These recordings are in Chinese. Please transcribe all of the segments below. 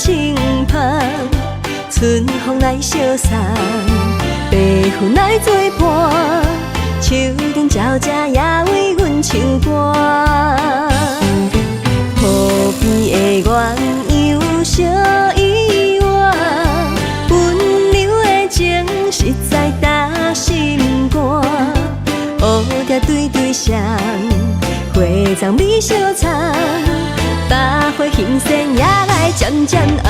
清芳，春风来相送，白云来作伴，树顶鸟只也为阮唱歌。河边的鸳鸯小依偎，温柔的情实在打心肝。乌蝶对对双，花丛美相藏，百花欣盛也来渐渐红。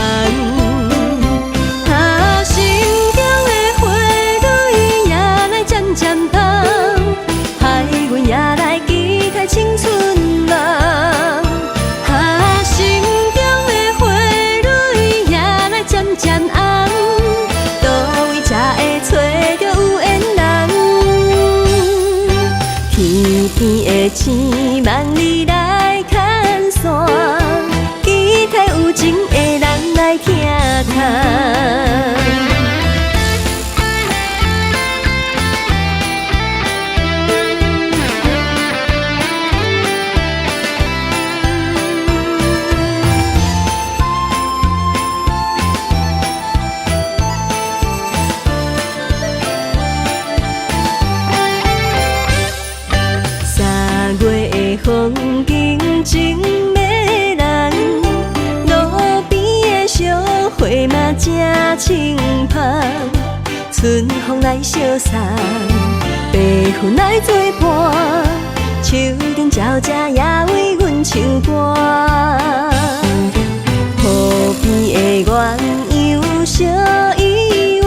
心中的花蕊也来渐渐红，海阮也来期待青春梦。心中的花蕊也来渐渐红，倒位才会找着有缘人？天边的星梦里来牵线，期待有情的人来听谈。风景真迷人，路边的小花嘛真清芳，春风来相送，白云来作伴，树顶鸟只也为阮唱歌。河边的鸳鸯小依偎，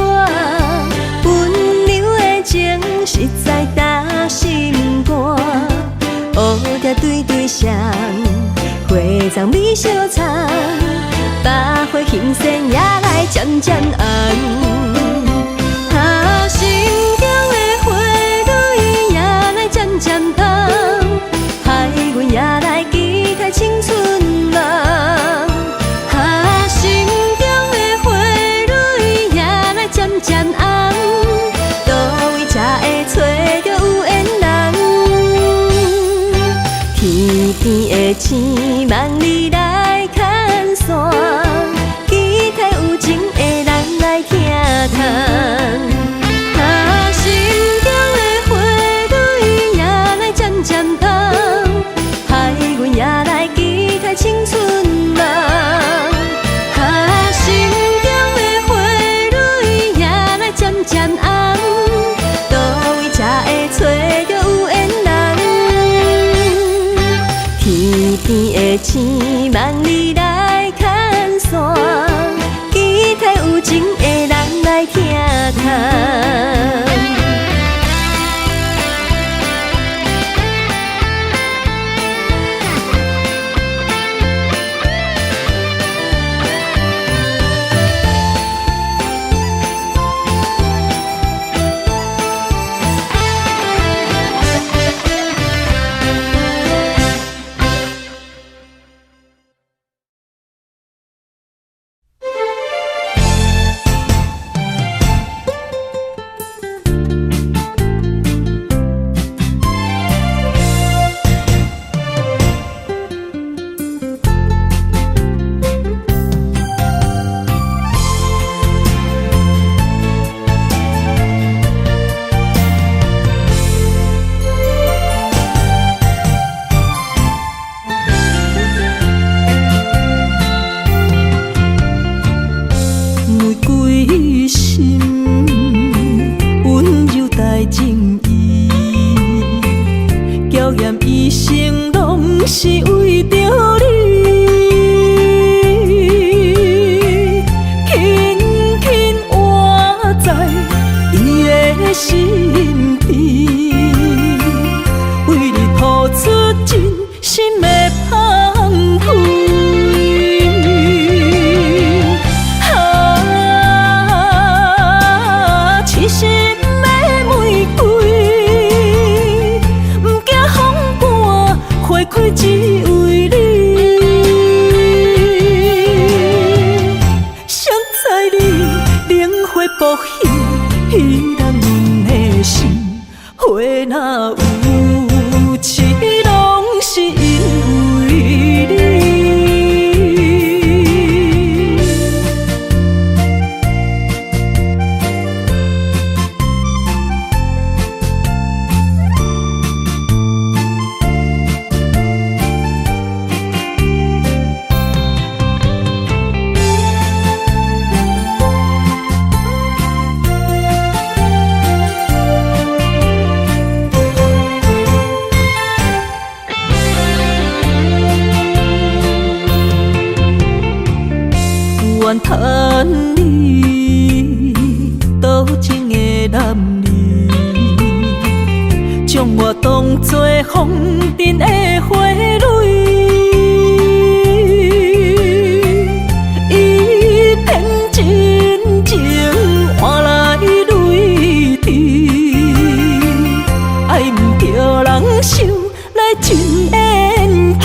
温柔的情实在打心肝。乌蝶对对双，花丛美相藏，百花欣盛也来渐渐红。心中的花蕊也来渐渐红，海阮也来期待青春梦。心中的花蕊也来渐渐红，倒位才会找着有缘人？天边的星梦里来牵线，期待有情的人来听谈。心中的花蕊也来渐渐红，海阮也来期待青春梦。心中的花蕊也来渐渐红，倒位才会找着有缘人？天边的星梦里来牵线，期待有情的人来听谈。我当作风尘的花蕊，伊偏真情换来泪滴，爱毋着人受来真缘起。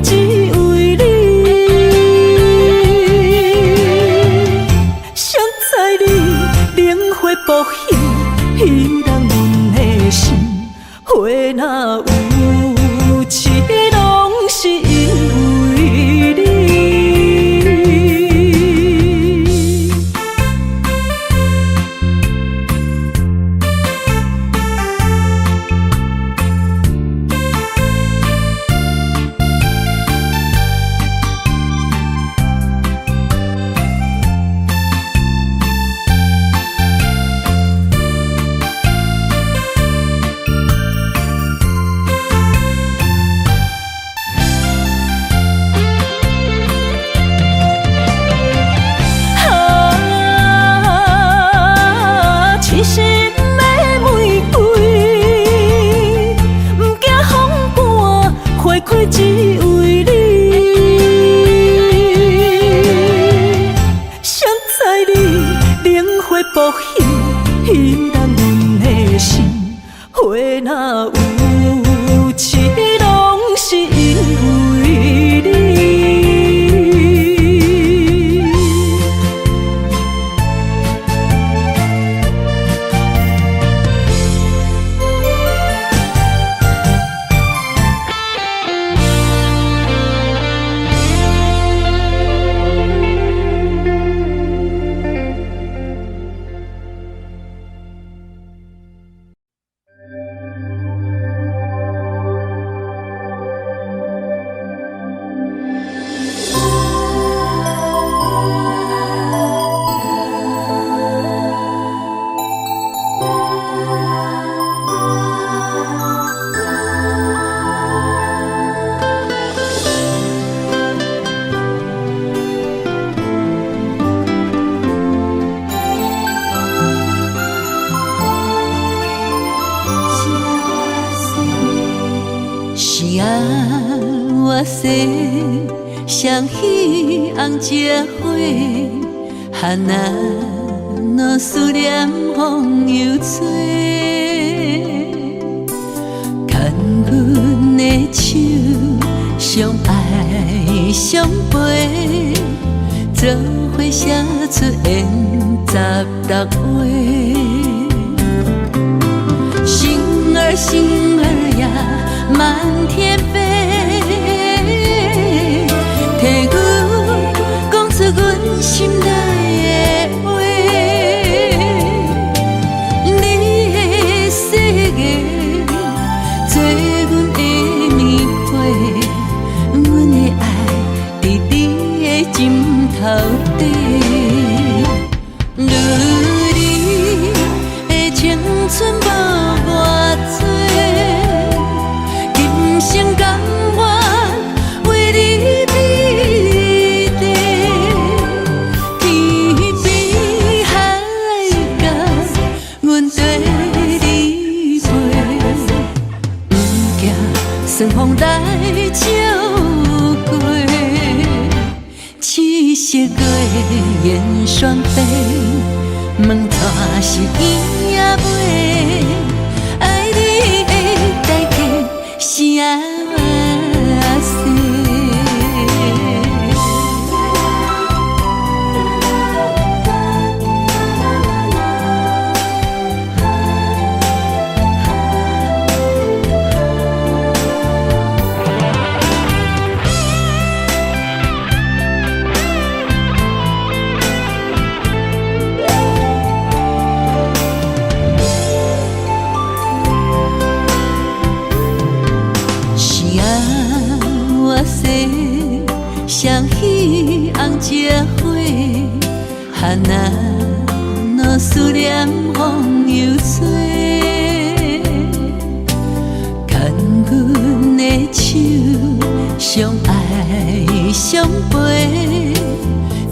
只为你，谁知你冷血薄幸，彼人阮的心，花若有痴，拢是因为你。只为你，谁知你冷血薄幸，彼人阮的心，花若有痴，拢是因为你。双喜红结花，寒啊若思念风又吹，牵阮的手，相爱相陪，做伙写出缘十六话。星儿星儿呀，满天飞。替阮讲出阮心内的话，你的世界做阮的棉被，阮的爱伫你的枕头底，如你的青春无偌多，今生甘愿为你。顺风来照过，七色月燕双飞，问怎是伊也袂爱你的代价啥事？双喜红结花，寒啊若思念风又吹，牵阮的的手，相爱相陪，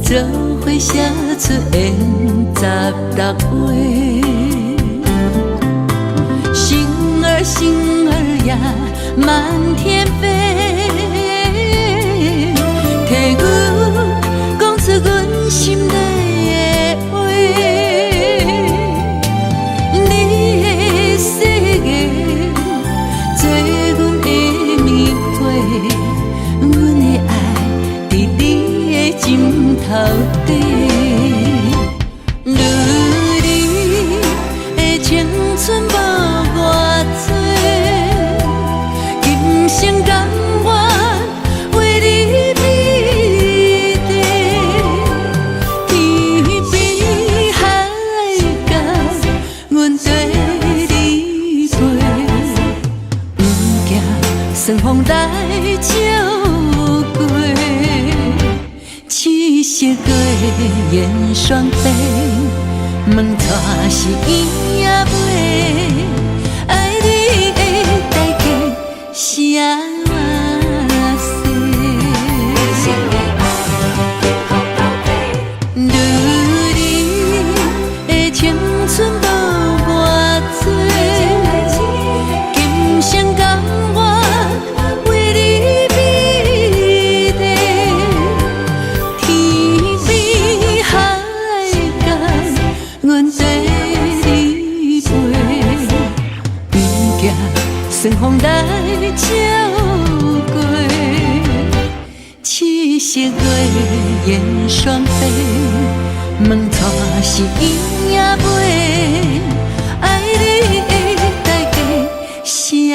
做伙写出缘16回。星儿呀，满天飞，替阮讲出阮心内的话。你的世界，做阮的棉被，阮的爱伫你的枕头底。女儿的青春无偌多。今生甘愿为你美丽，天边海角，阮跟你飞，不惊霜风来照过，七色月圆双飞，问带是伊也袂，爱你的代价。谁啊？女儿的青春无偌多，今生甘愿为你美丽，天边海角，阮跟你飞，不惊霜风来。照过，七色月圆双飞，问带是伊也袂，爱你的代价谁说？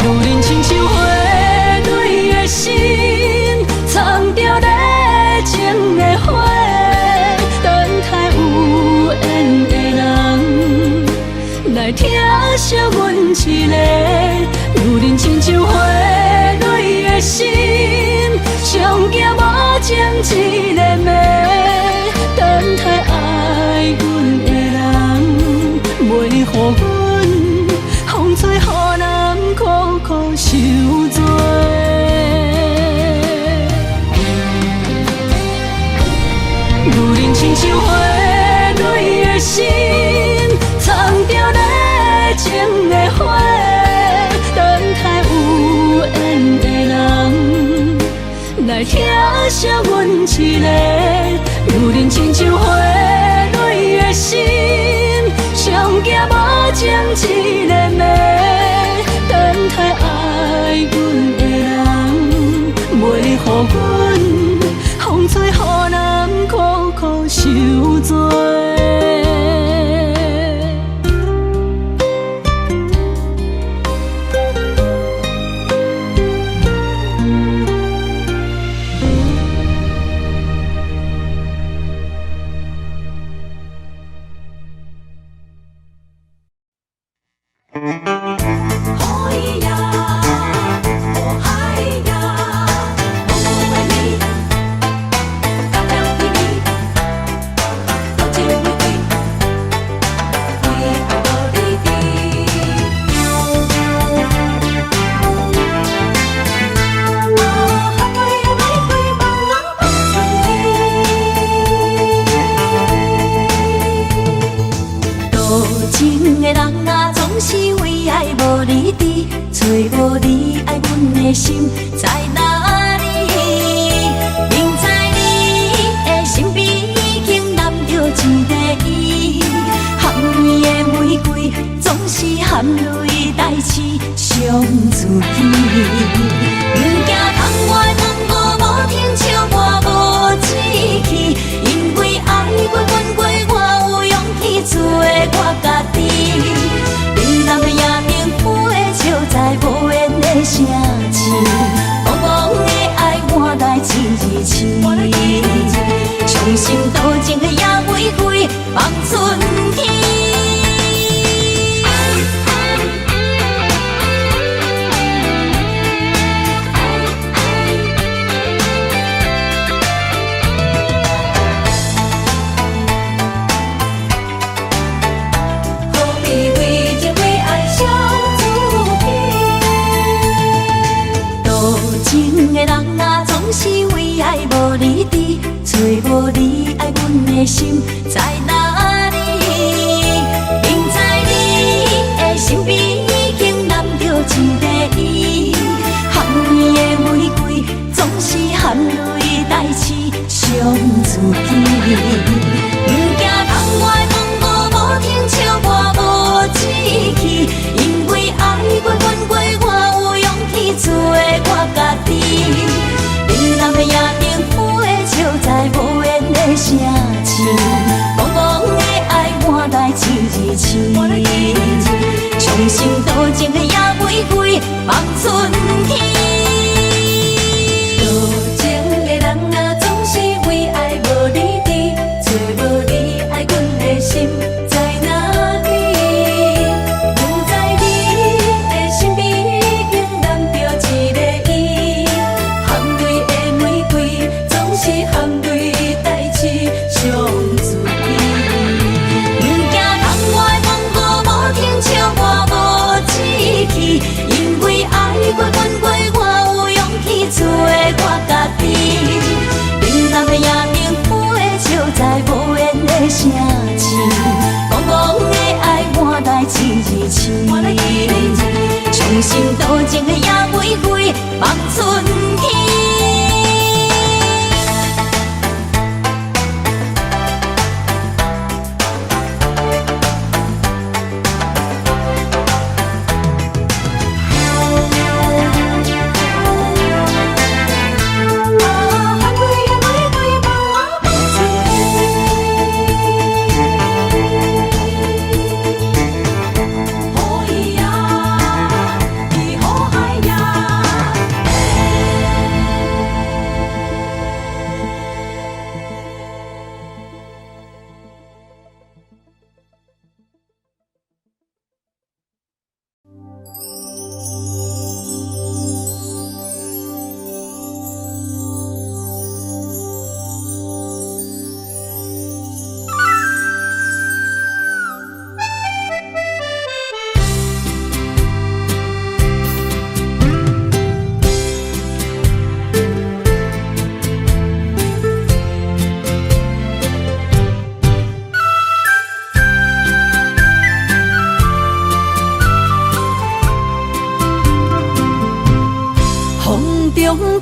女人亲像花蕊的心，藏着热情的花，等待有缘的人来疼惜阮一个。女人亲像花蕊的心，上惊无情一个暝，等待爱阮的人，袂予阮风吹雨淋，苦苦受罪。女人亲像花蕊的心，藏着热情的花，等待有缘的人来疼惜阮一个。女人亲像花蕊的心，上惊无情一个暝，等待爱阮的人，袂予阮风吹雨淋，苦苦受罪。心在哪里？明知你的身边已经揽着一个伊，含泪的玫瑰总是含泪代志上自己。不惊窗外风雨无停笑我无志气，因为爱过阮过，我有勇气做我家己。你人的夜明浮的笑在无言的声。茫茫的爱换来一字伤心多情的野玫瑰放春天。找无你爱阮的心在哪里？明知你的身边已经揽着一个伊，含泪的玫瑰总是含泪代志伤自己。不惊窗外风雨无停笑我无志气，因为爱过阮过，我有勇气做我家己。你人的夜明浮的笑在无言的声气，茫茫的爱换来一字伤心多情的野玫瑰放春天。多情的人啊，总是为爱无你伫，找无你爱阮的心在哪里？不知你的身边已经揽着一个伊，含泪的玫瑰总是含泪代志伤自己。不惊窗外风雨无停笑我无志气，因为爱过阮过。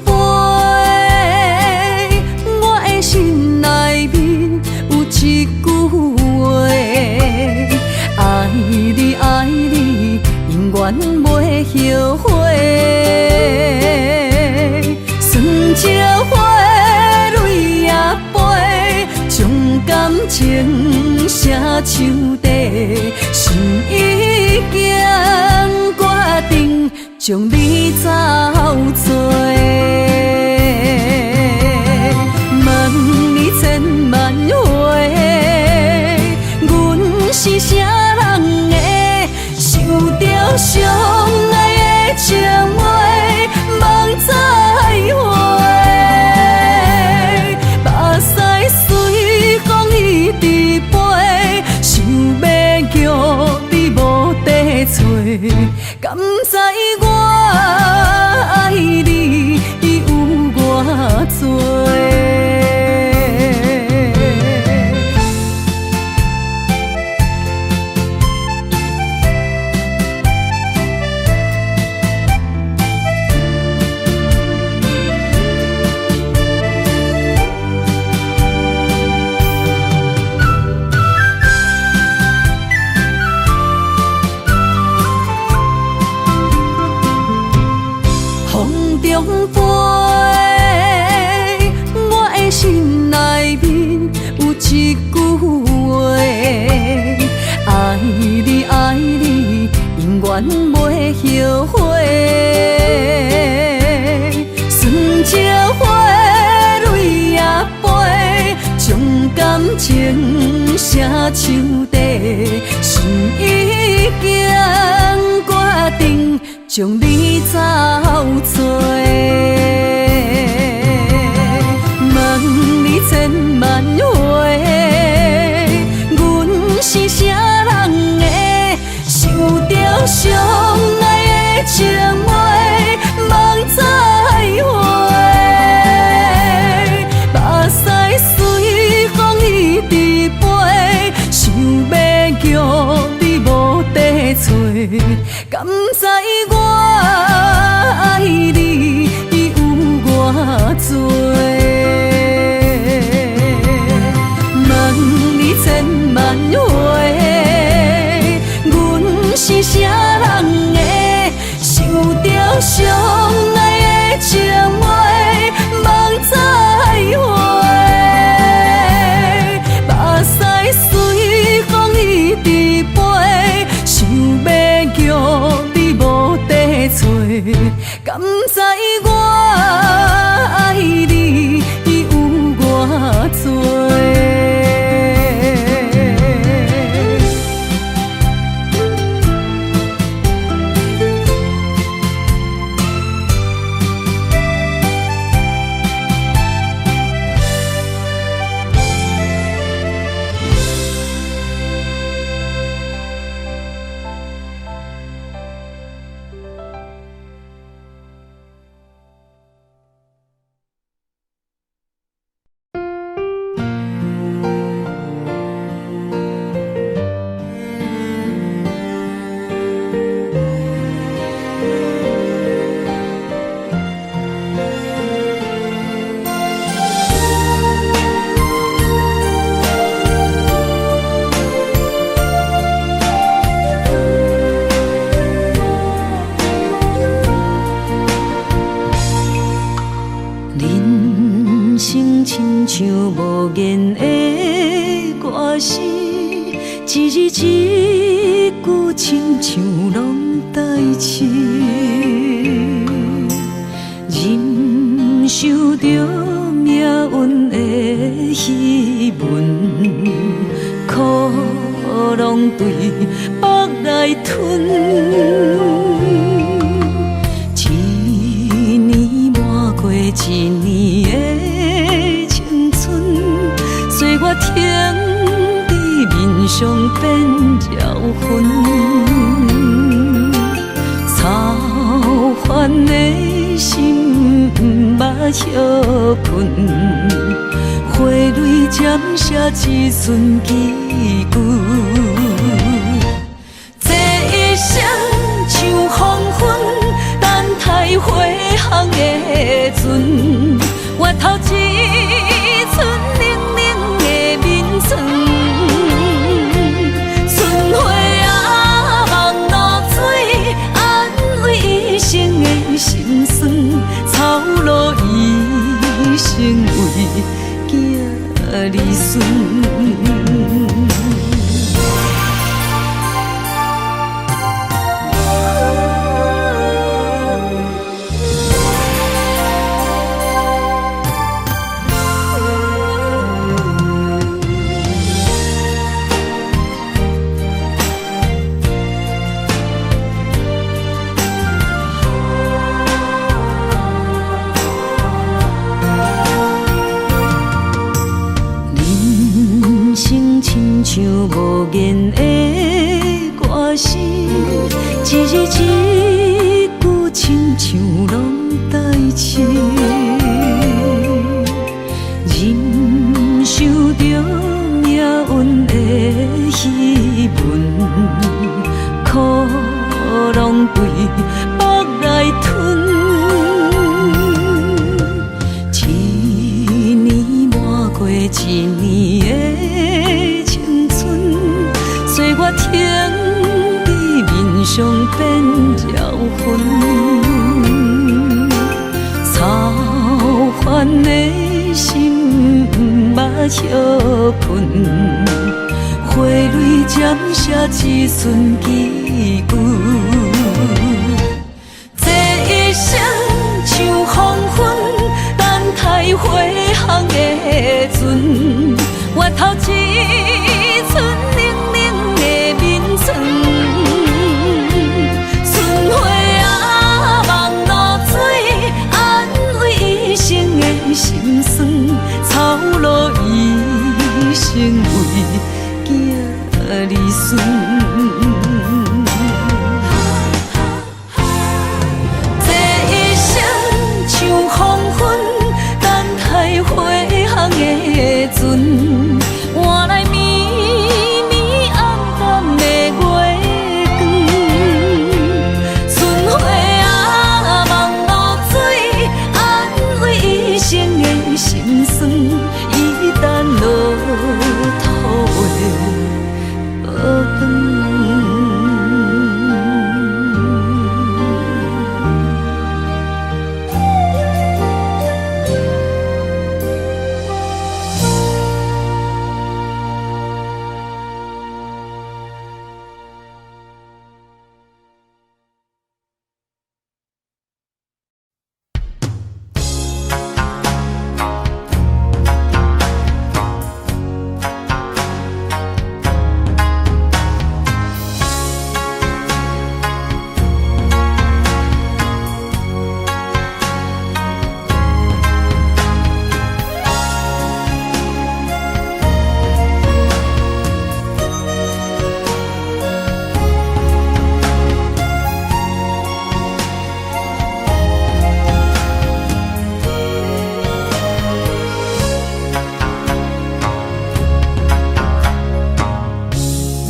杯，我的心内面有一句话：爱你爱你，永远袂后悔。酸椒花泪也飞，将感情写手底，心已经决定将你走做。问你千万回，阮是啥人的，受着伤爱的情话，望再会。目屎随风一直飞，想要叫你无地找，敢知我爱你有偌多？风中飞，我的心内面有一句话：爱你爱你，永远袂后悔。酸椒花泪也飞，将感情写手底，心已经决定将你走做。问你千万回，阮是啥人的，受着伤爱的情话，望再会。目屎随风一直飞，想要叫你无地找，敢知我爱你有偌多？问你千万回，阮是啥人的，受着伤爱的情话，望再会。目屎随风一直飞，想要叫你无地找，敢知我爱你有偌多？亲像无言的歌词，一字一句亲像拢代志，忍受着命运的戏文，苦拢对腹来吞。一年抹过一年的青春，岁月停伫面上变妖魂，操烦的心不捌歇困，花蕊渐写一寸记句。这一生像黄昏，等待回航的拢对腹来吞。一年抹过一年的青春，岁月停伫面上变焦痕，操烦的心毋捌歇困。花蕊渐写一寸几句，这一生像黄昏，等待回航的船，越头一寸冷冷的面霜。春花啊，望露水，安慰一生的心酸，草落一生为。儿孙，这一生像黄昏，等待回航的船，换来绵绵暗淡的月光。春花啊，望露水，安慰一生的心酸，一旦落土的。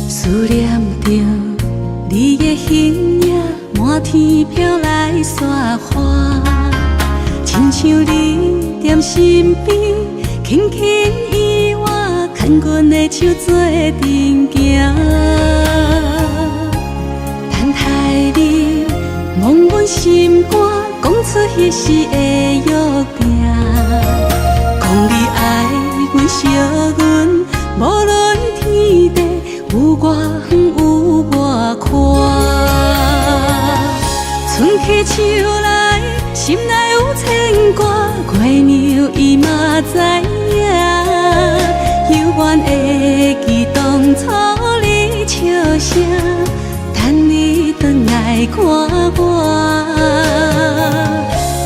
思念着你的形影，满天飘来雪花，亲像你踮身边，轻轻依我，牵阮的手做阵行。等待你望阮心肝，讲出彼时的约定，讲你爱阮惜阮，无论天地。有我远有我宽，春去秋来，心内有牵挂。月娘伊嘛知影，犹原会记当初你笑声，等你转来看我。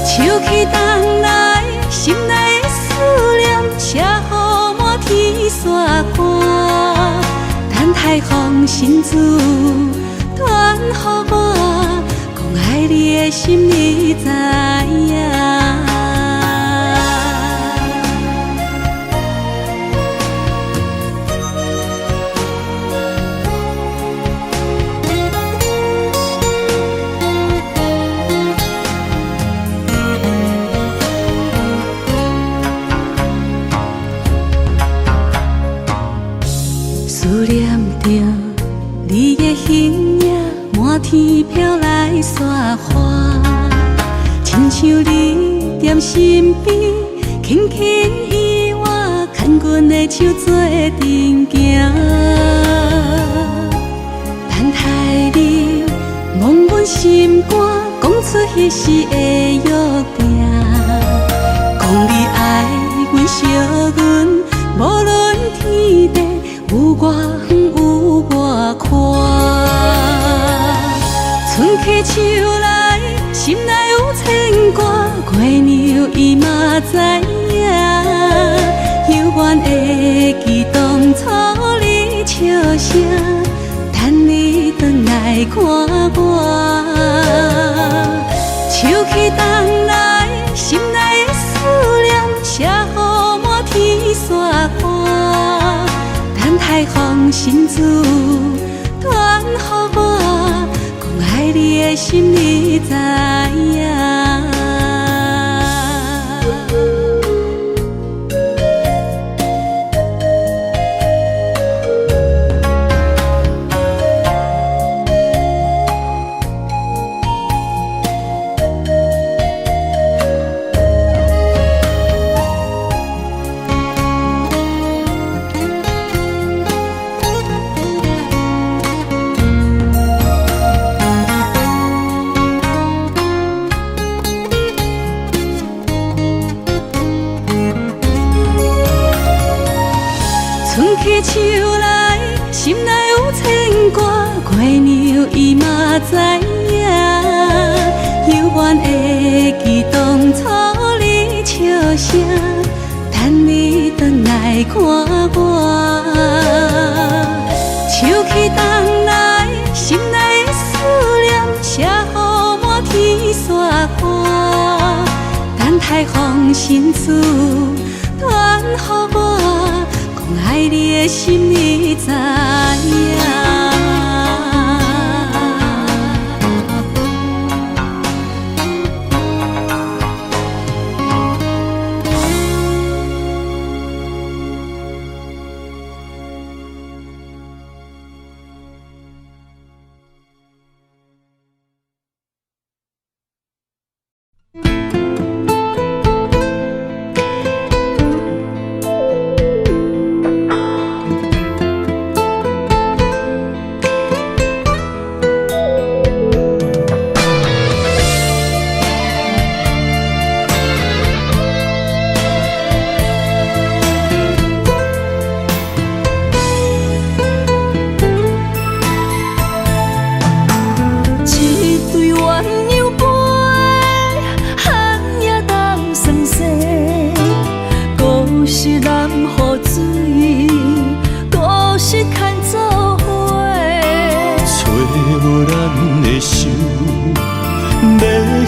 秋去冬来，心内的思念，写予满天雪花。等待风信子传予我，讲爱你的心你知影。思念着你的形影，满天飘来雪花，亲像你踮身边，轻轻依我，牵阮的手做阵行。等待你望阮心肝，讲出彼时的约定，讲你爱阮惜阮，无论天地。有我远有我宽，春去秋来，心内有牵挂。月娘伊嘛知影，犹原会记当初你笑声，等你转来看我。秋去冬来，心内的思念，写予满天雪花。等待风信子传予我，讲爱你你的心你知影。春去秋来，心内有牵挂，月娘伊嘛知影。犹原会记当初你笑声，等你转来看我。秋去冬来，心内的思念写予满天雪花。等待风信子传予我。爱你的心你知影。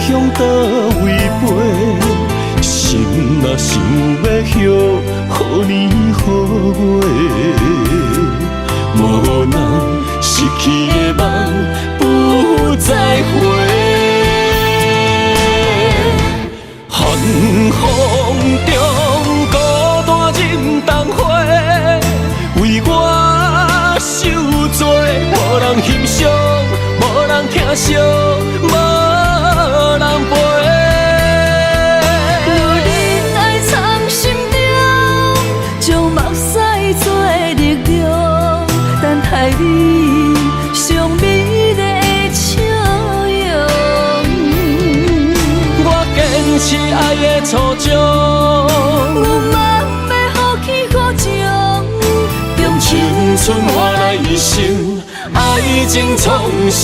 向倒位飞？心若想要许，予年予月，无人失去的梦不再回。寒风中孤单忍冬花，为我受罪，无人欣赏，无人疼惜，无人陪。若忍爱藏心中，将目屎做力量，等待你上美丽的笑容。我坚持爱的初衷，我嘛要予起予情，用青春换来一生爱情创伤。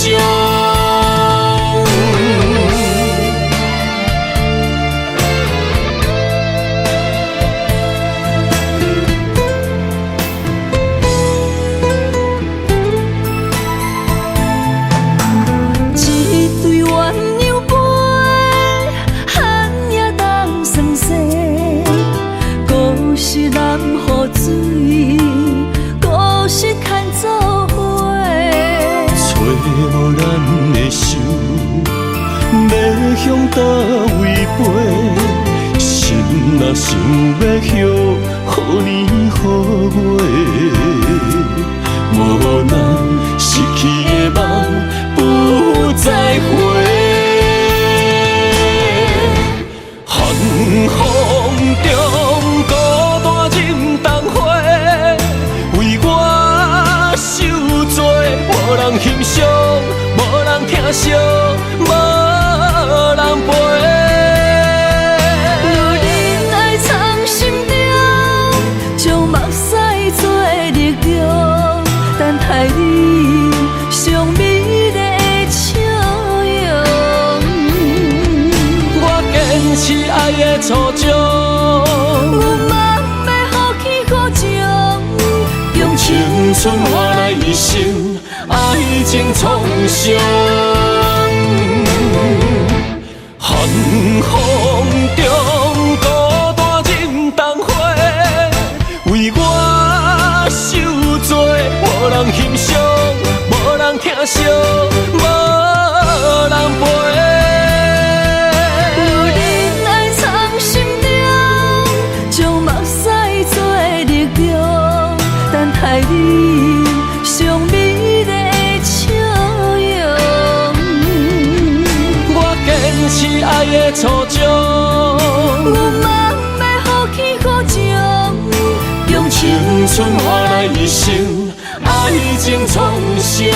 向倒位飞？心若想要许，予年予月，无人失去的梦不再回。寒风中孤单忍冬花，为我受罪，无人欣赏，无人疼惜，无人陪。若忍爱藏心中，将目屎做力量，等待你上美丽的笑容。我坚持爱的初衷，我嘛要予起予情，用青春换来一生爱情创伤。寒风中孤单忍冬花，为我受罪，无人欣赏，无人疼惜，无是爱的初衷。我茫要呼起好情，用青春换来一生爱情创伤。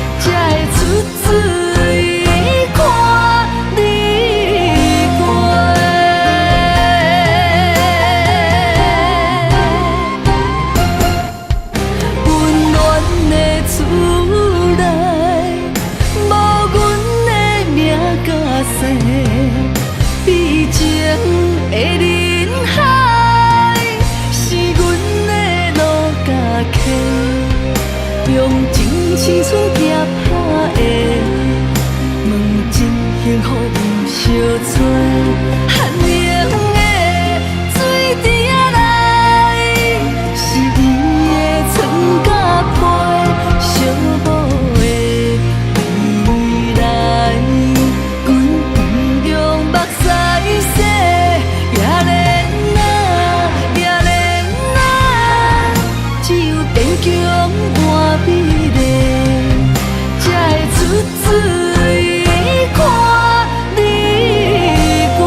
才会出水看你过。青春行破的，问真幸福有相找，寒冷的水池仔内，是伊的床甲被，寂寞的未来，阮不用目屎洗，也连啊，也连啊，只有坚强换美丽，才会出水看你过。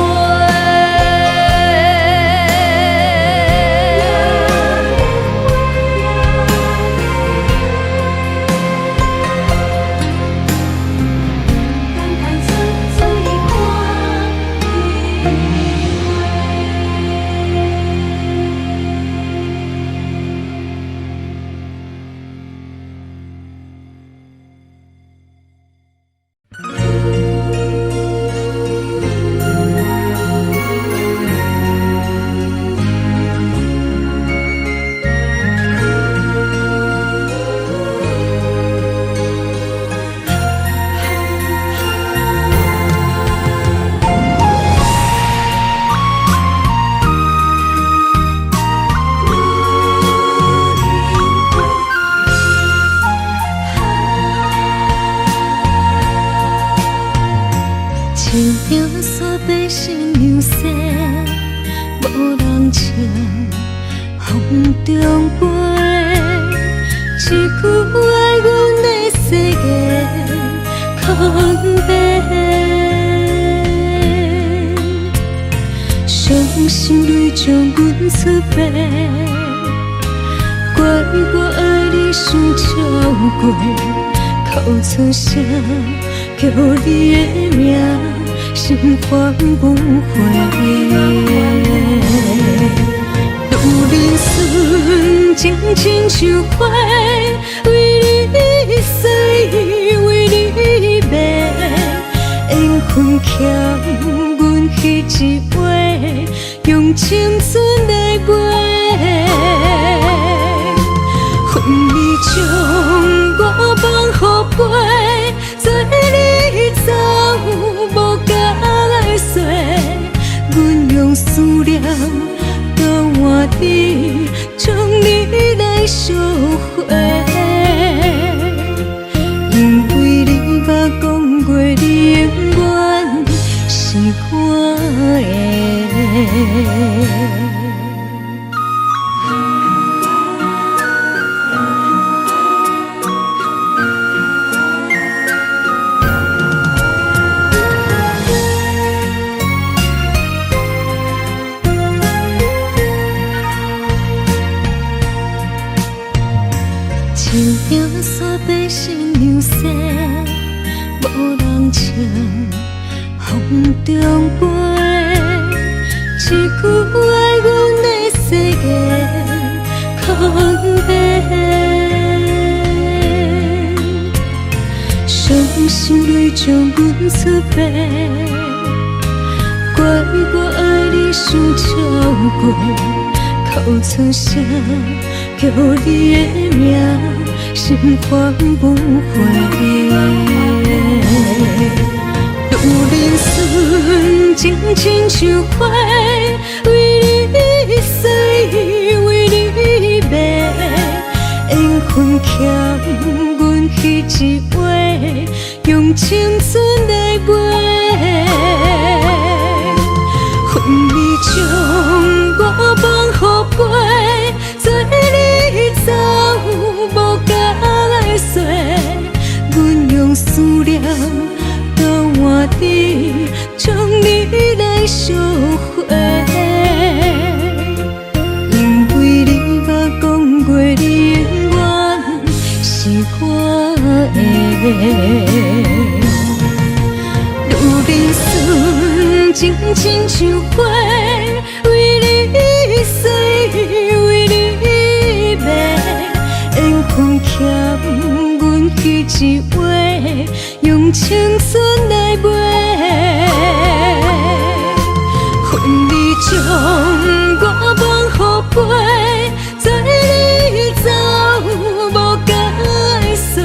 情中所被心流逝，无人唱，风中飞。一句爱阮的世界空白，伤心泪将阮出卖，怪我爱你伤超过，哭出声。叫你的名，心烦不回。路人顺情亲像花，为你死，为你卖。缘分欠阮彼一回，用青春来买。恨你将我放予飞。做你走，无甲来说，阮用思念交换你，将你来赎回。因为你捌讲过，你永远是我的。情中所被心流逝，无人唱，风中飞。一句爱阮的世界空白，伤心泪将阮出卖，怪我爱你伤超过，哭出声。叫你的名，心烦不回。路人顺情亲像花，为你死，为你卖。缘分欠阮彼一回，用青春来买。恨你将我放予飞。做你走，无甲来说，阮用思念交换你，将你来赎回。因为你捌讲过，你永远是我的。路人顺情亲像花，为你死，为你卖。缘分欠阮彼一回，用青春来买。恨你将我放予飞，做你走，无甲来说。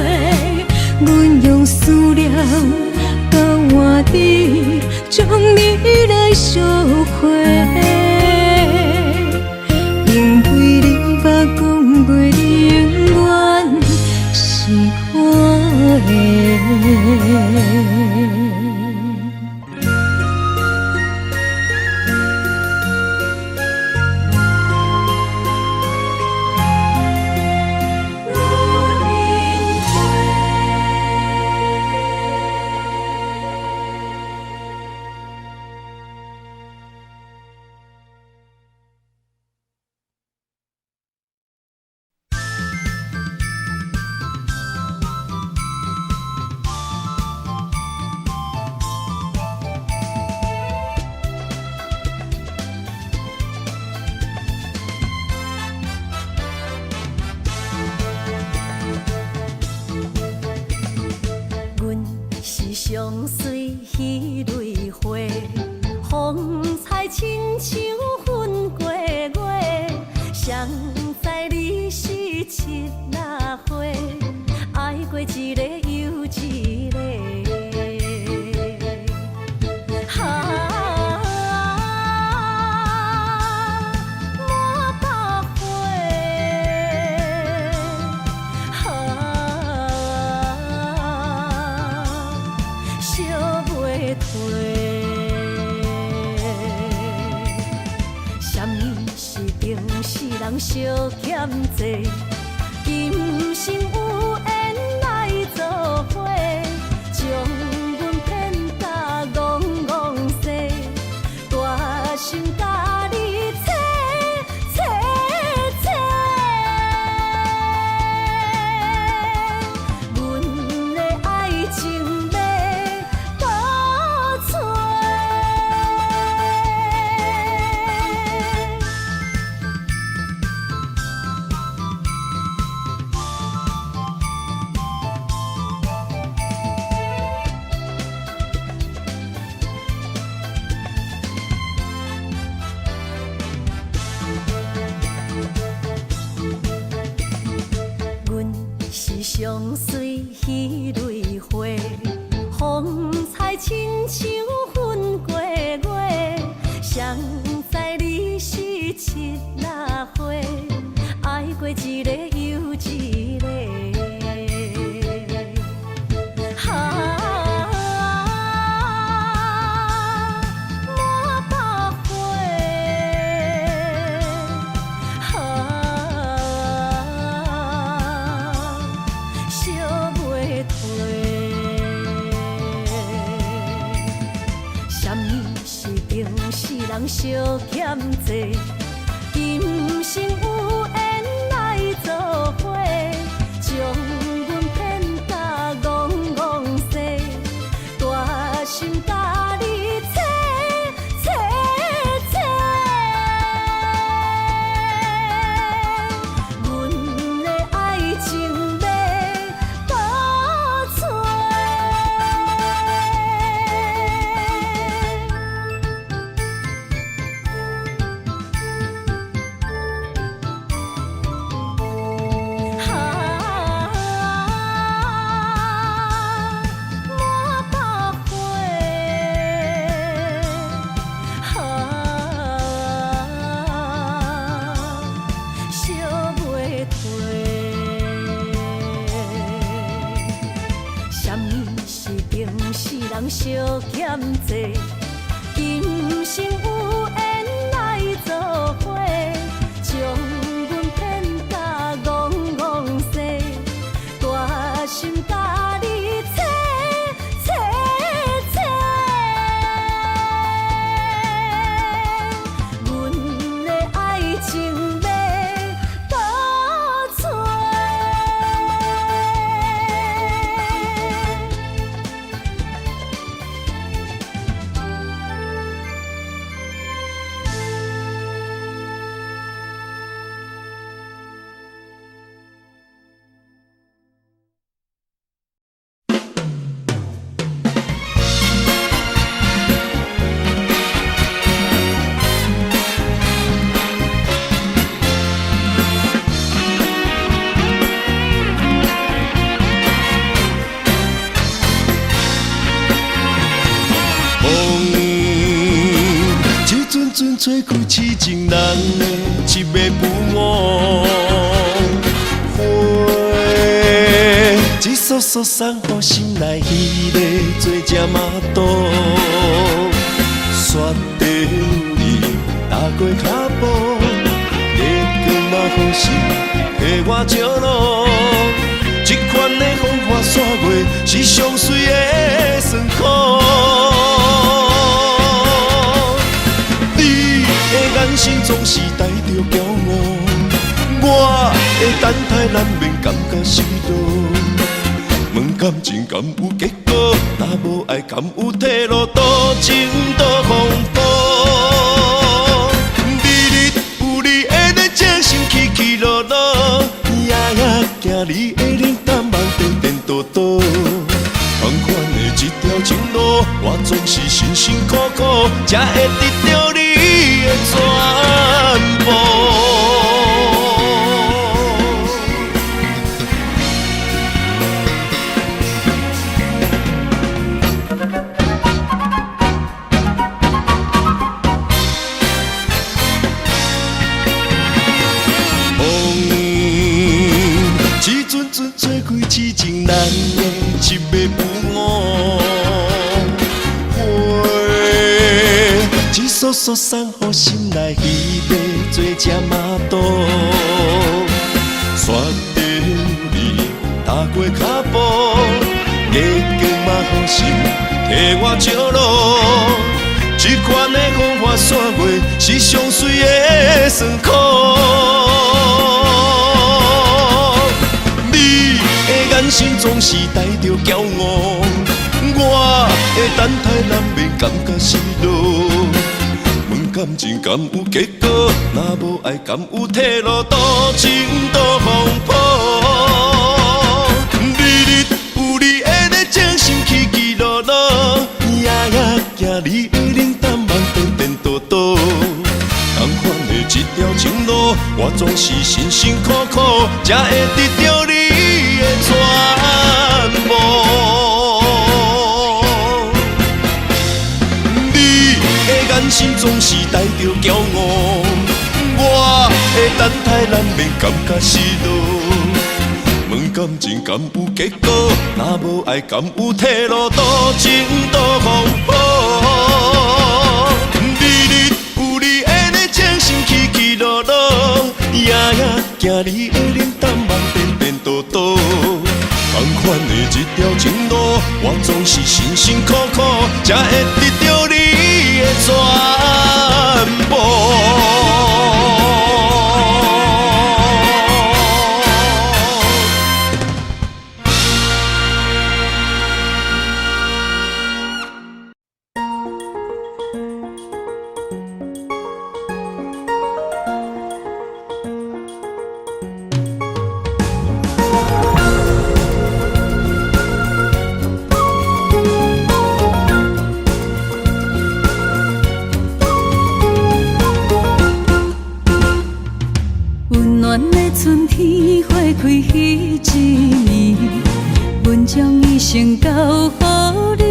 相随彼蕊花，风采亲像云过月。谁知你是七那花，爱过一个又一个。人相欠债，今生有缘来作伙，将阮骗甲戆戆西，大心甲你切切切，阮的爱情要倒找。相随彼蕊花，风采亲像云过月。谁知你是七那花，爱过一个又一个。人相欠债，今生有缘来作伙，将阮骗甲戆戆西，大心甲你切切切，阮的爱情要倒找。人相欠债，今生有缘来作伙，将阮骗甲戆戆西，大心甲你切切切，阮的爱情要倒找。吹开痴情人的一个不安花，一束束送予心内迄个做只麻豆，雪地有你踏过脚步，月光嘛好心替我照路。这款的风花雪月是上水的酸苦。你的眼神总是带着骄傲，我的等待难免感觉失落。问感情敢有结果？若无爱敢有退路？多情多风波，日日有你的在这心起起落落，夜夜行你的脸淡梦颠颠倒倒。同款的一条情路，我总是辛辛苦苦，才会得到你的全部。做几痴情人的一袂不我，花一束束送予心内迄个做只麻豆，雪地有你踏过脚步，月光嘛好心替我照路。这款的风花雪月是上水的酸苦。眼神总是带着骄傲，我的等待难免感觉失落。问感情敢有结果？若无爱敢有退路？多情多风波，日日有你的在这心起起落落，夜夜行你的脸淡梦颠颠倒倒。同款的一条情路，我总是辛辛苦苦，才会得到你的全部。你的眼神总是带着骄傲，我的等待难免感觉失落。问感情敢有结果？若无爱敢有退路？多情多风波，日日有你的在这心起起落落，夜夜行你的脸淡梦颠颠倒倒。同款的一条情路，我总是辛辛苦苦，才会得到你的全部。春天花开迄一年，阮将一生交予你。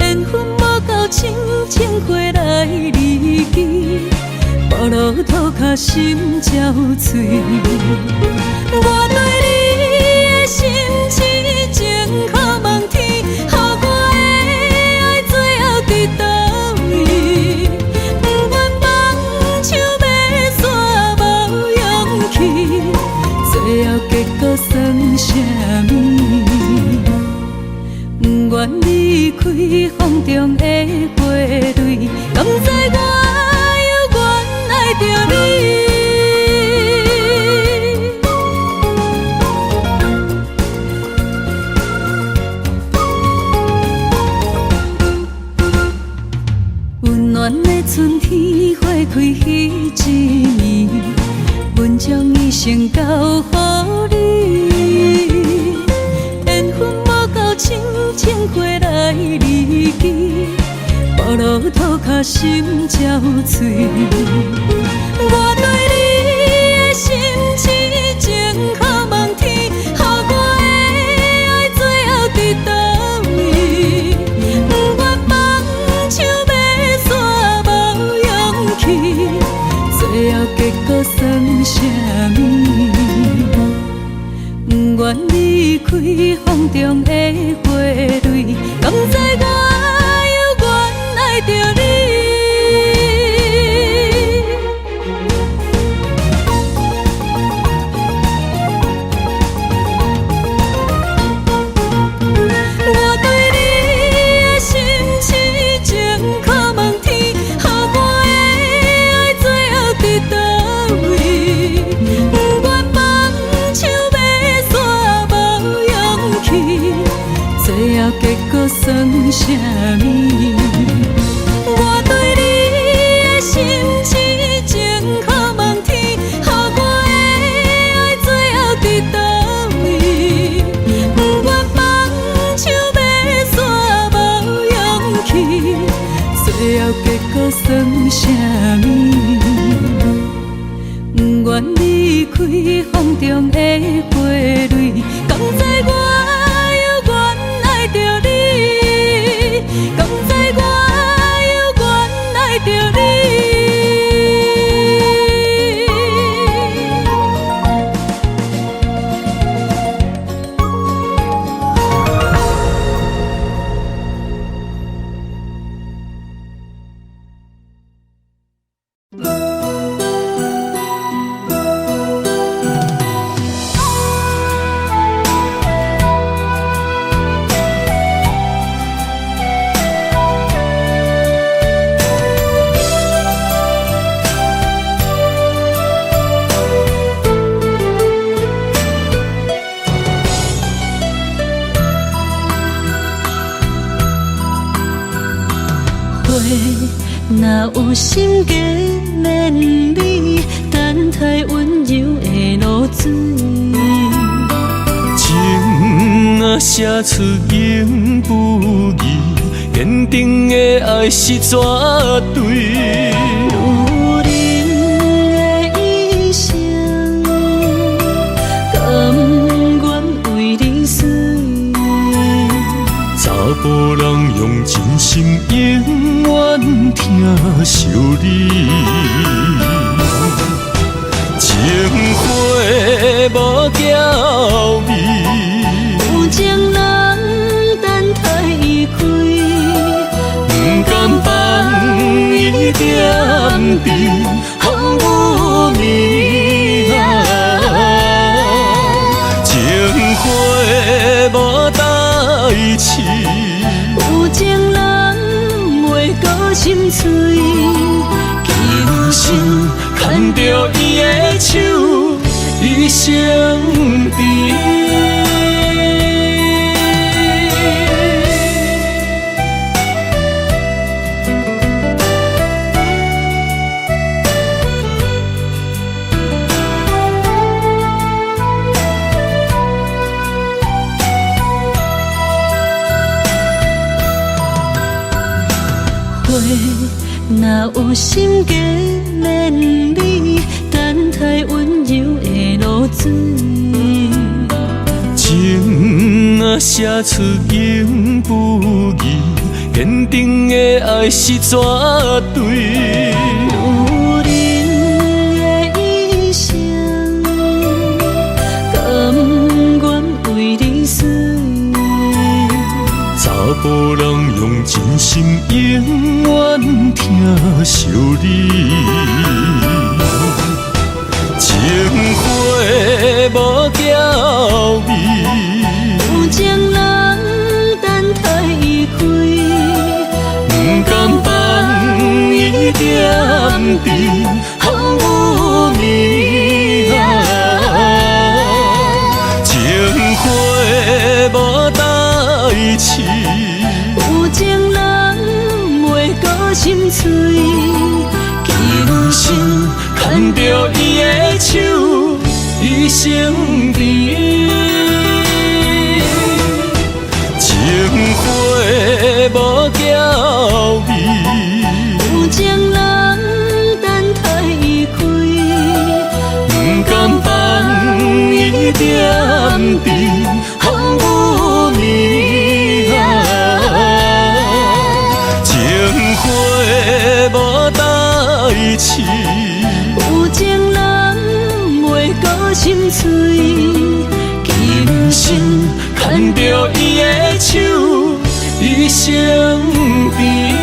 缘分无够深，情花来离去，步路土脚心焦碎。我对你的心痴情可望天，予我的爱最后伫倒位？不愿放手要煞无勇气，最后结果算啥物？不愿离开风中的花蕊，甘知我犹原爱着你。温暖的春天花开迄一年，阮将一生交予你。缘分无够深，情花来离去，步路土脚心焦碎。我对你的心痴情可望天，予我的爱最后伫倒位？不愿放手要煞无勇气，最后结果算啥物？不开风中的花蕊，敢知我犹原爱着你？我对你的心痴情，可问天，予我的爱最后伫倒位？不愿放手要煞无勇气，最后结果算啥物？我对你的心痴情，可问天，予我的爱最后伫倒位？不愿放手要煞无勇气，最后结果算啥物？不愿离开风中的花蕊，敢知我犹原爱着你？敢知我犹原爱着你？若有心计免你，等待温柔的露水。情啊写出永不移，坚定的爱是绝对。有人的一生，甘愿为你死。查甫人用真心永远疼惜你，情花无娇美，有情人等待伊开，不甘放伊点滴风雨暝情花无代志。有情人袂过心碎，今生牵着伊的手，一生甜。若有心计免你，等待温柔的露水。情啊写出永不移，坚定的爱是绝对。有人的一生，甘愿为你死。查甫人用真心永远疼惜你，情花无娇美，有情人等待伊开，不甘放伊点滴风雨暝情花无代志。有情人袂过心碎，今生牵着伊的手，一生甜。情花无娇美，有情人等待伊开，不甘放伊点滴风雨暝情花无代志。有情人袂过心碎，今生着伊的手，一生甜。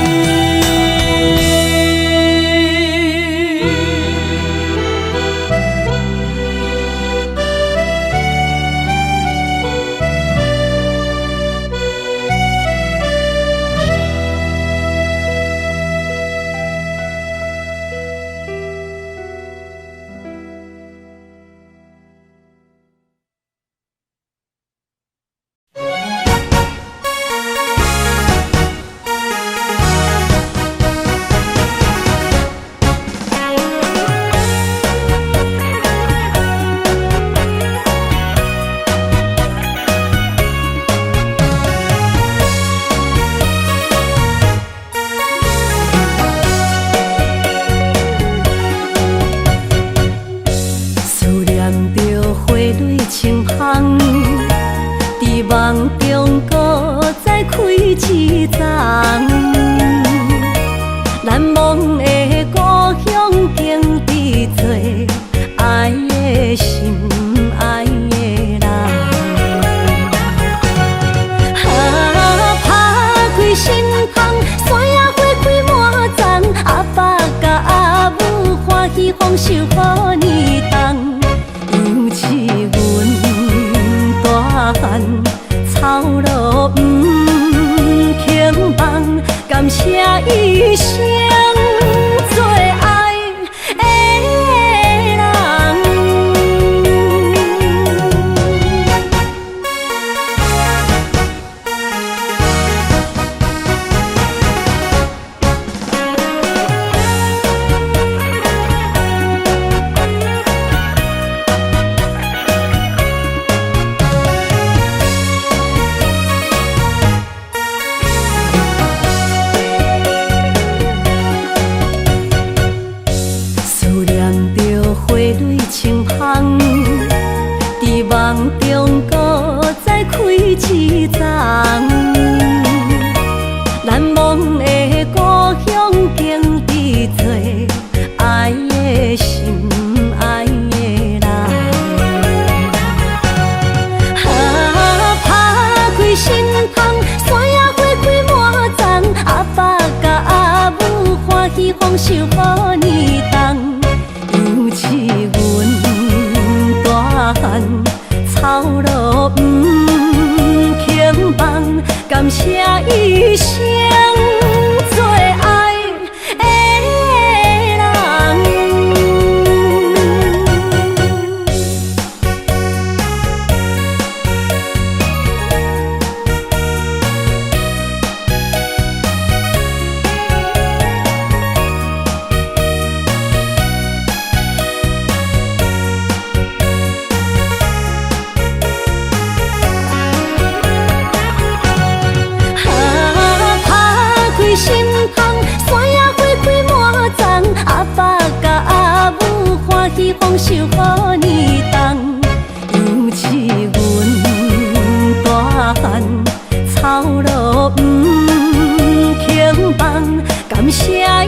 梦中搁再开一丛，难忘的故乡经历做爱的心，爱的人。打开心窗，山野花开满丛，阿爸甲阿母欢喜丰收好年冬，尤其阮大汉。草路不轻放，感谢一生做爱的人。伫梦中搁再开一丛，难忘的故乡经历做爱的心，爱的人。打开心窗，山野花开满丛，阿爸甲阿母欢喜丰收好年冬，尤其阮大汉。草路不轻放，感谢一生做爱的人。心窗，山野花开满丛，阿爸甲阿母欢喜丰收好年冬，尤其阮大汉草路不轻放，感谢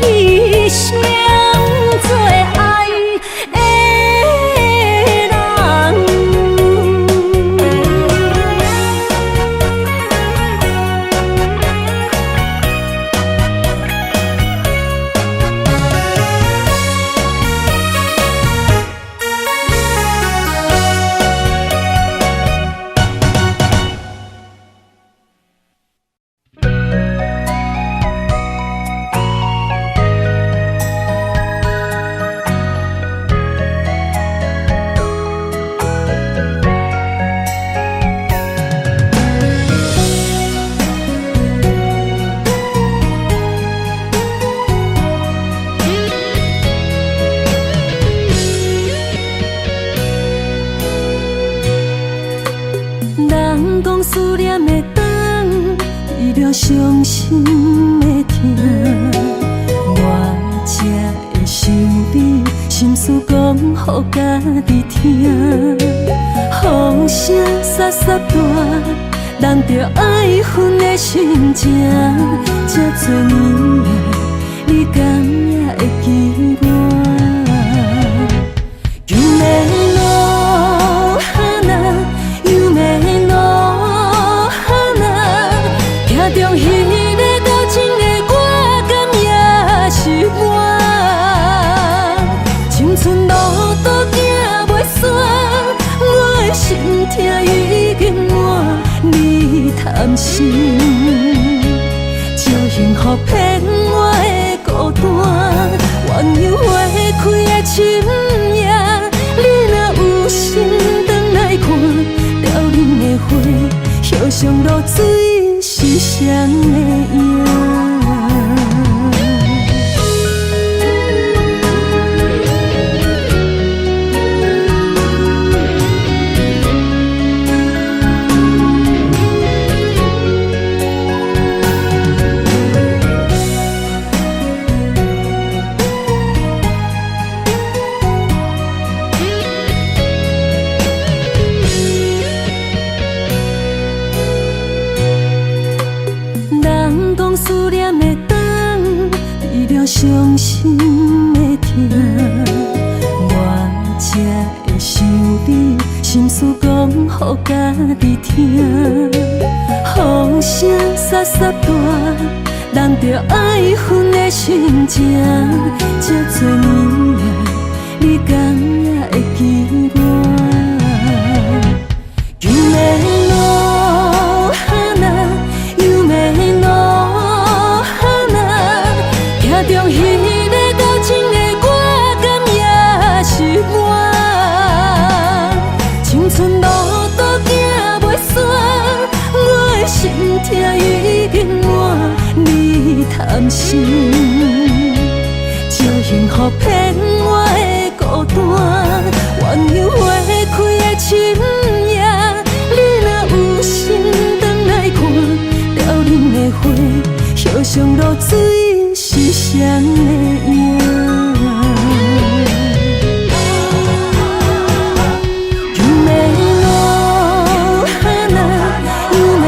一生做爱的人。人讲思念的灯，为了伤心的痛，我才会想你，心事讲予家己听。风声沙沙大，人着爱恨的心情，这多年来，你敢也会记我？夢の花夢の贪心，招幸福骗我的孤单。鸳鸯花开的深夜，你若有心转来看，凋零的花，叶上露水是谁的影？思念的灯，治疗伤心的痛。我才会想你，心事讲予家己听。风声沙沙大，人着爱分的心情。这多年来，你敢也会记我？有的路哈那，有的路。中彼个交情的歌，敢也是我。青春路途行袂煞，我的心痛已经满。你贪心，招幸福骗我的孤单。鸳鸯花开的深夜，你若有心转来看，凋零的花，叶上露水。是谁的影？有的路哈那，有的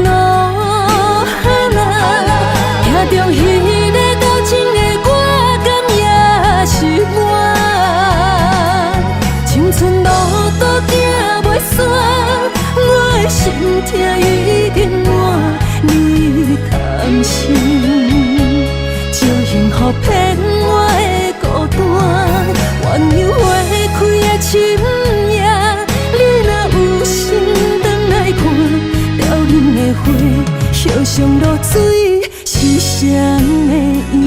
路哈那，听中彼个交情的歌，敢也是我。青春路途行袂煞，我的心痛已经满。你贪心。幸福骗我的孤单，鸳鸯花开的深夜，你若有心转来看，凋零的花，叶上露水是谁的影？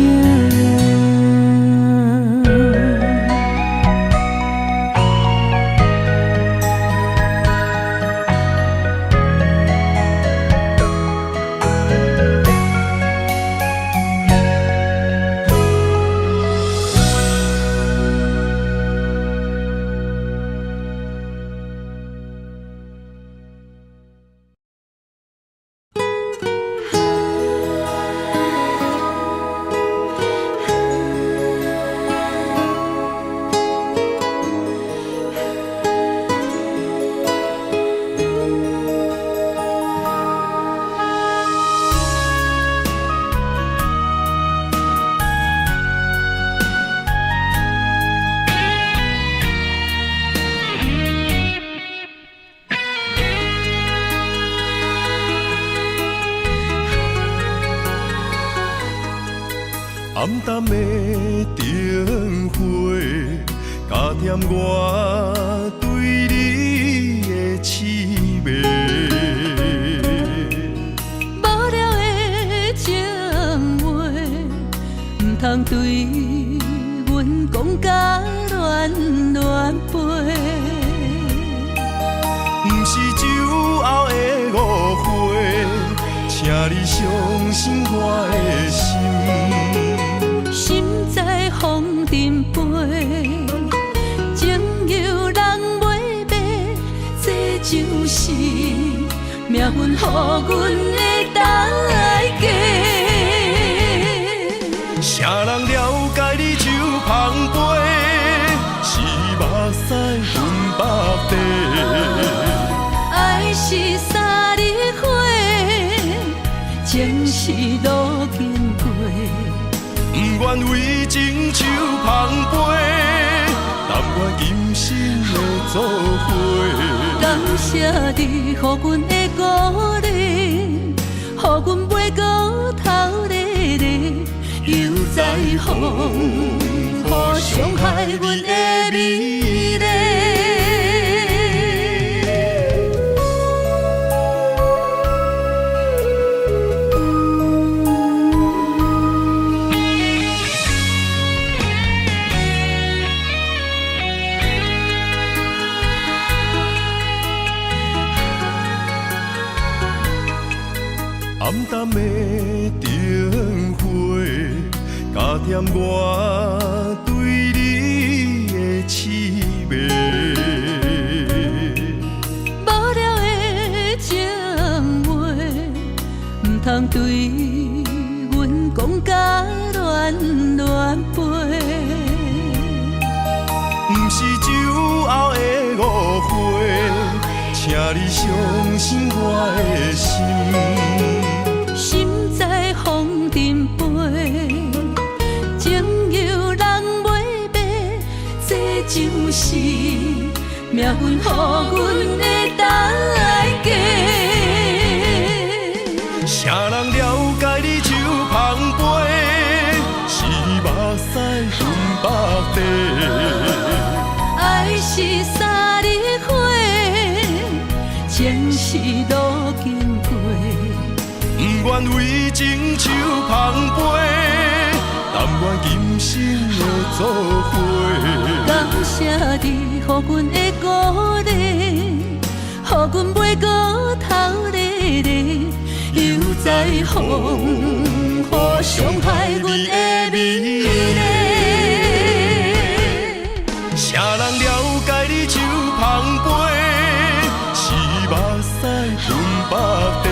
暗淡的灯火，加添我对你的痴迷。无聊的情话，唔通对阮讲甲乱乱飞。不是酒后的误会，请你相信我的心。心在风尘飞，情由人袂变，这就是命运予阮的代价。啥人了解你就芳杯，是目屎分百地。爱是三日花，情是路经过。不愿为情手捧杯，但愿今生的作伙。感谢你，予阮的鼓励，予阮袂过头日日，又在风雨伤害阮的美丽。暗淡的灯火，加添我对你的痴迷。无聊的情话，唔通对阮讲甲乱乱飞。不是酒后的误会，请你相信我的心。心在风尘飞，情由人袂白，这就是命运予阮的代价。啥人了解你手捧杯，是目屎分北地。爱是三日花，情是路经过。不愿为情手捧杯，但愿今生的作伙。感谢你，予阮的鼓励，予阮袂过头日日，又在风雨伤害阮的美丽。啥人了解你手捧杯，是目屎分北地。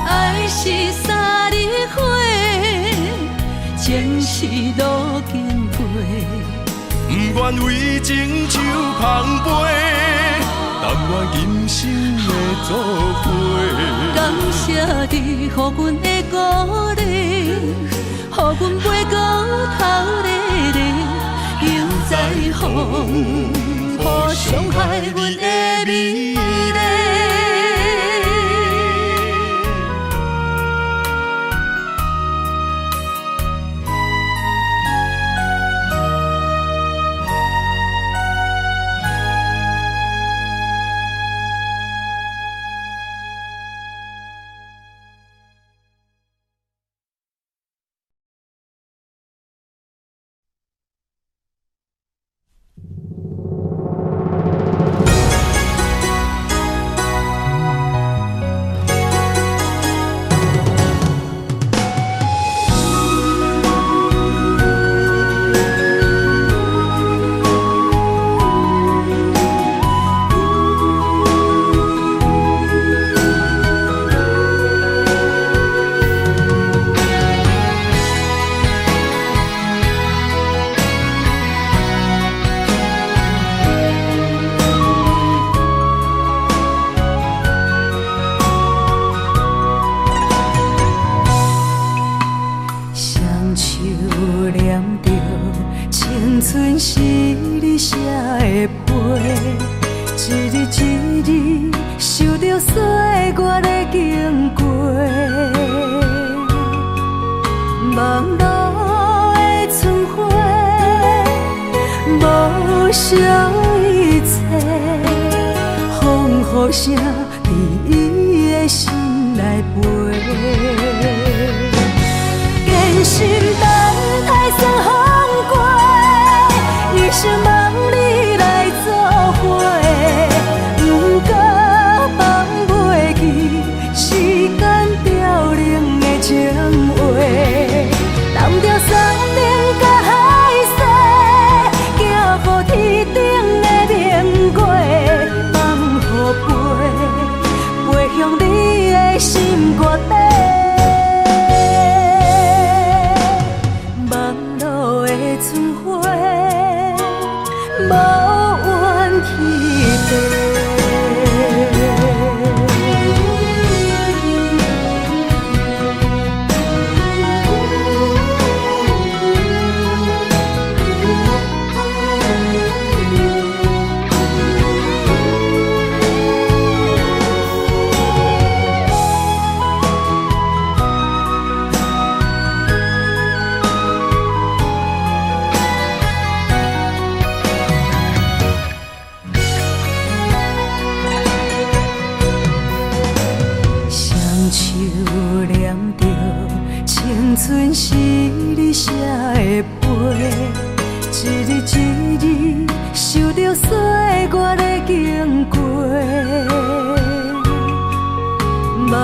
爱是三日花，情是路经过。不愿为情手捧杯，但愿今生的作伙。感谢你，予阮的鼓励，予阮袂过头日日，又在风雨伤害阮的美丽。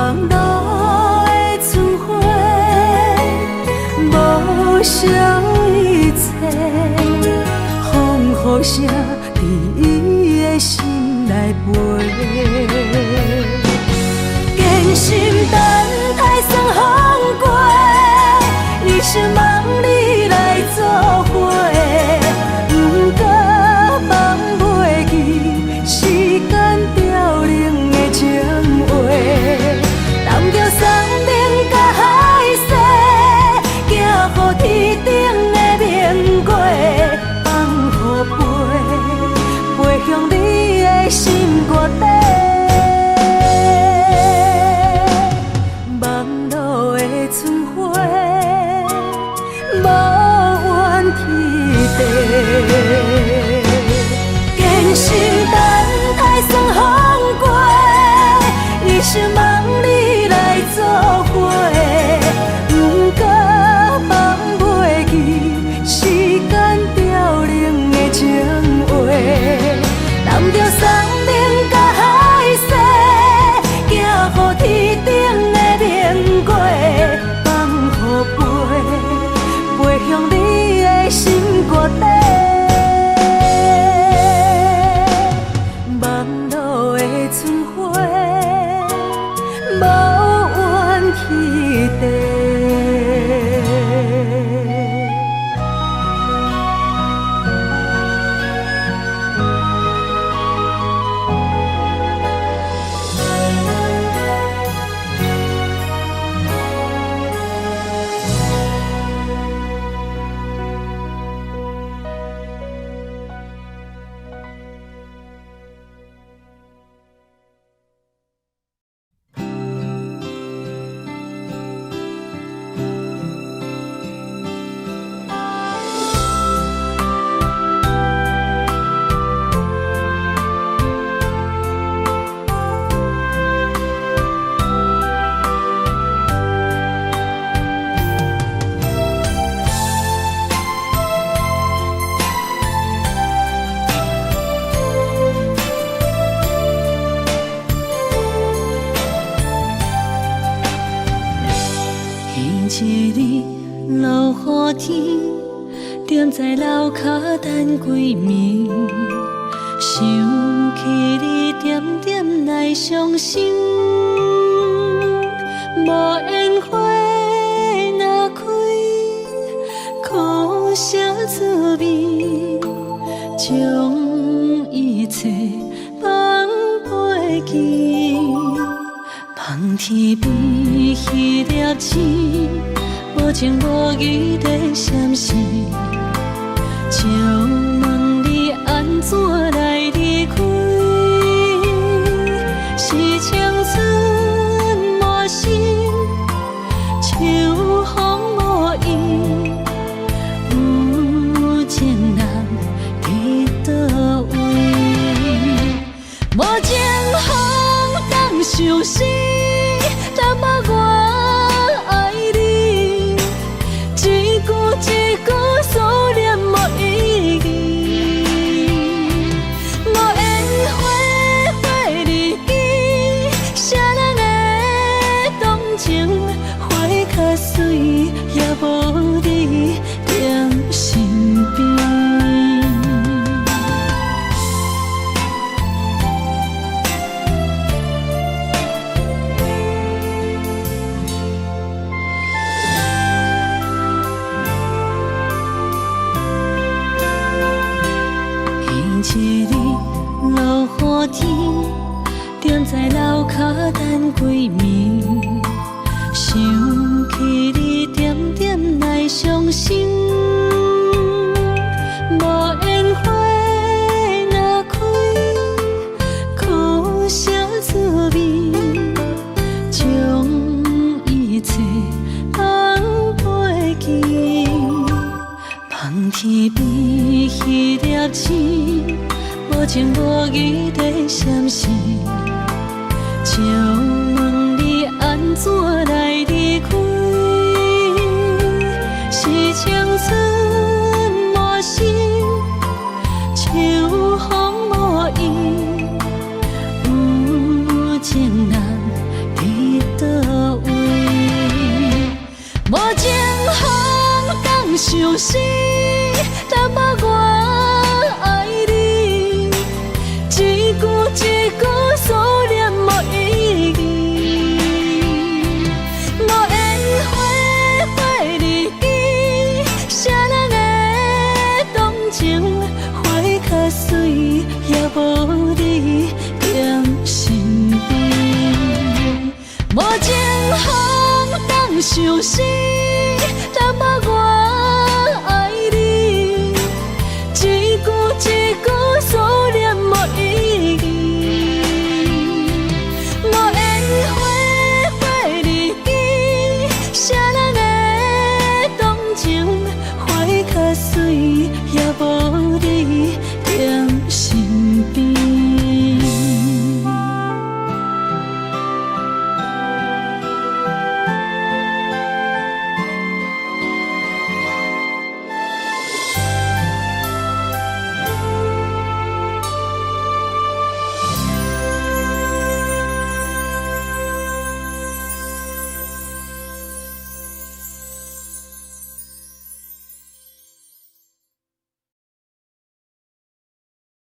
梦到烧一切，风雨声伫伊的心内飞。坚心等待霜风过，一生望你来作伙。不过放袂记时间凋零的情话，揽着山顶甲海誓，行乎天顶的明月，放乎飞向你的心肝底。梦路的春花，无缘去地。坚心等待霜风过，一生望你来作伙。不过放袂记时间凋零的情话，揽着山顶甲海誓，行乎天顶的明月，放乎飞向你的心肝底。梦路的春花，无缘去地。一日落雨天，踮在楼骹等归暝，想起你点点来伤心。无烟花若开，苦涩滋味，将一切放袂记。望天边迄粒星，无情无义在闪烁，就问你安怎来离开？是青春无心，秋风无意，有情人伫倒位？无情风当相思。那么我爱你，一句一句思念无意义。无烟花花日记，谁人会动情？花较水，也无你踮身边。一日落雨天，踮在楼骹等归暝，想起你点点来伤心。无烟花若开，苦涩滋味，将一切放袂记。望天边迄粒星，无情无义在闪烁，就问你安怎来离开？是青春无心，秋风无意，有情人伫倒位？无情风当想死，淡薄我爱你，一句一句思念无意义。无缘花花日记，谁人会动情？花较水，也无你踮身边。无情风当相思。